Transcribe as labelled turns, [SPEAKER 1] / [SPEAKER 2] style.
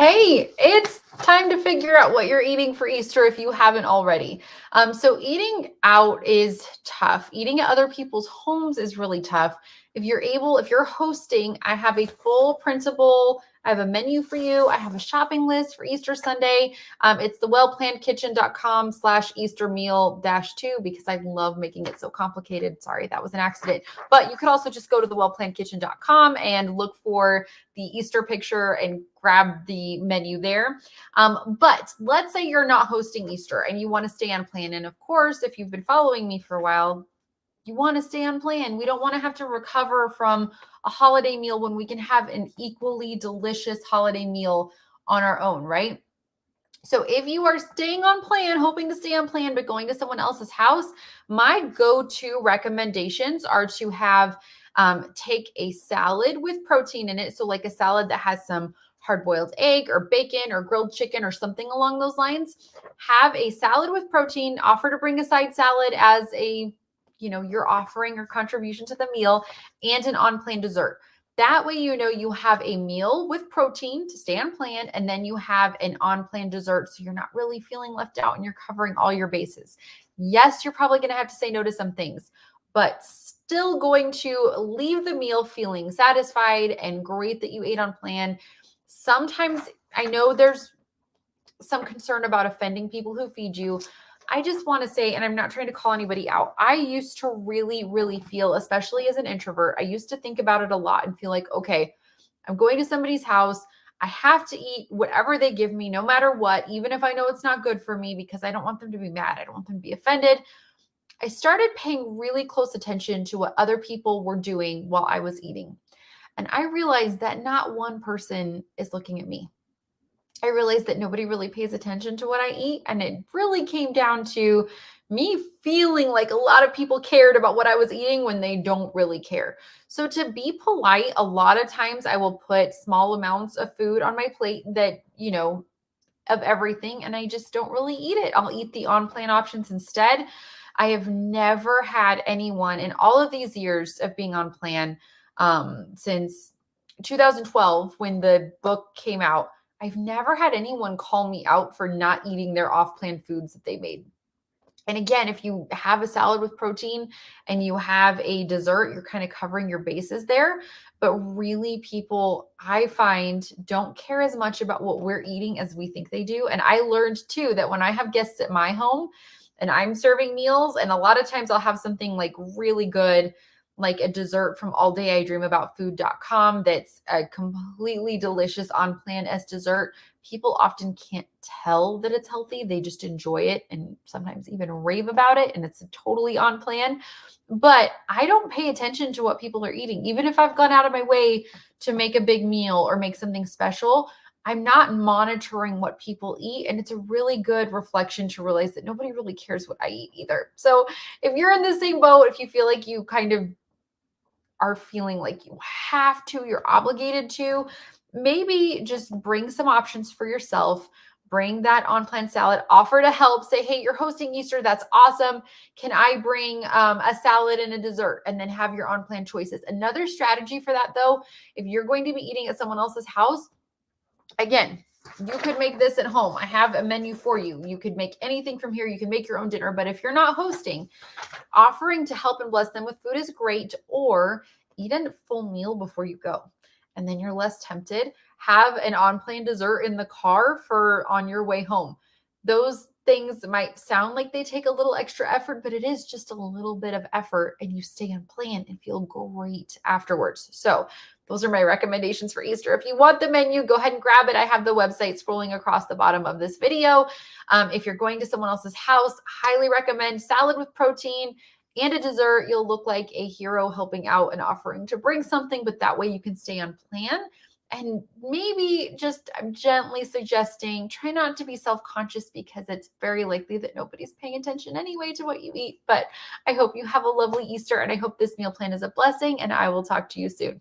[SPEAKER 1] Hey, it's time to figure out what you're eating for Easter if you haven't already. So eating out is tough. Eating at other people's homes is really tough. If you're hosting, I have a full printable. I have a menu for you. I have a shopping list for Easter Sunday. It's the wellplannedkitchen.com/Easter meal dash two because I love making it so complicated. Sorry, that was an accident. But you could also just go to the wellplannedkitchen.com and look for the Easter picture and grab the menu there. But let's say you're not hosting Easter and you want to stay on plan. And of course, if you've been following me for a while, you want to stay on plan. We don't want to have to recover from a holiday meal when we can have an equally delicious holiday meal on our own, right? So if you are staying on plan, hoping to stay on plan, but going to someone else's house, my go-to recommendations are to have take a salad with protein in it. So like a salad that has some hard-boiled egg or bacon or grilled chicken or something along those lines. Have a salad with protein. Offer to bring a side salad as your offering or contribution to the meal, and an on-plan dessert. That way, you have a meal with protein to stay on plan, and then you have an on plan dessert. So you're not really feeling left out and you're covering all your bases. Yes, you're probably going to have to say no to some things, but still going to leave the meal feeling satisfied and great that you ate on plan. Sometimes I know there's some concern about offending people who feed you. I just want to say, and I'm not trying to call anybody out, I used to really, really feel, especially as an introvert, I used to think about it a lot and feel like, okay, I'm going to somebody's house. I have to eat whatever they give me, no matter what, even if I know it's not good for me, because I don't want them to be mad. I don't want them to be offended. I started paying really close attention to what other people were doing while I was eating. And I realized that not one person is looking at me. I realized that nobody really pays attention to what I eat. And it really came down to me feeling like a lot of people cared about what I was eating when they don't really care. So, to be polite, a lot of times I will put small amounts of food on my plate that, of everything, and I just don't really eat it. I'll eat the on plan options instead. I have never had anyone in all of these years of being on plan, since 2012 when the book came out. I've never had anyone call me out for not eating their off plan foods that they made. And again, if you have a salad with protein and you have a dessert, you're kind of covering your bases there. But really, people I find don't care as much about what we're eating as we think they do. And I learned too that when I have guests at my home and I'm serving meals, and a lot of times I'll have something like really good, like a dessert from All Day I Dream About Food.com that's a completely delicious on plan as dessert. People often can't tell that it's healthy. They just enjoy it and sometimes even rave about it. And it's totally on plan. But I don't pay attention to what people are eating. Even if I've gone out of my way to make a big meal or make something special, I'm not monitoring what people eat. And it's a really good reflection to realize that nobody really cares what I eat either. So if you're in the same boat, if you feel like you kind of are feeling like you have to, you're obligated to, maybe just bring some options for yourself. Bring that on plan salad, offer to help, say, hey, you're hosting Easter. That's awesome. Can I bring a salad and a dessert, and then have your on plan choices? Another strategy for that, though, if you're going to be eating at someone else's house, again, you could make this at home. I have a menu for you. You could make anything from here. You can make your own dinner. But if you're not hosting, offering to help and bless them with food is great, or eat a full meal before you go. And then you're less tempted. Have an on plan dessert in the car for on your way home. Those things might sound like they take a little extra effort, but it is just a little bit of effort, and you stay on plan and feel great afterwards. So, those are my recommendations for Easter. If you want the menu, go ahead and grab it. I have the website scrolling across the bottom of this video. If you're going to someone else's house, highly recommend salad with protein and a dessert. You'll look like a hero helping out and offering to bring something, but that way you can stay on plan. And maybe just I'm gently suggesting try not to be self-conscious, because it's very likely that nobody's paying attention anyway to what you eat. But I hope you have a lovely Easter, and I hope this meal plan is a blessing, and I will talk to you soon.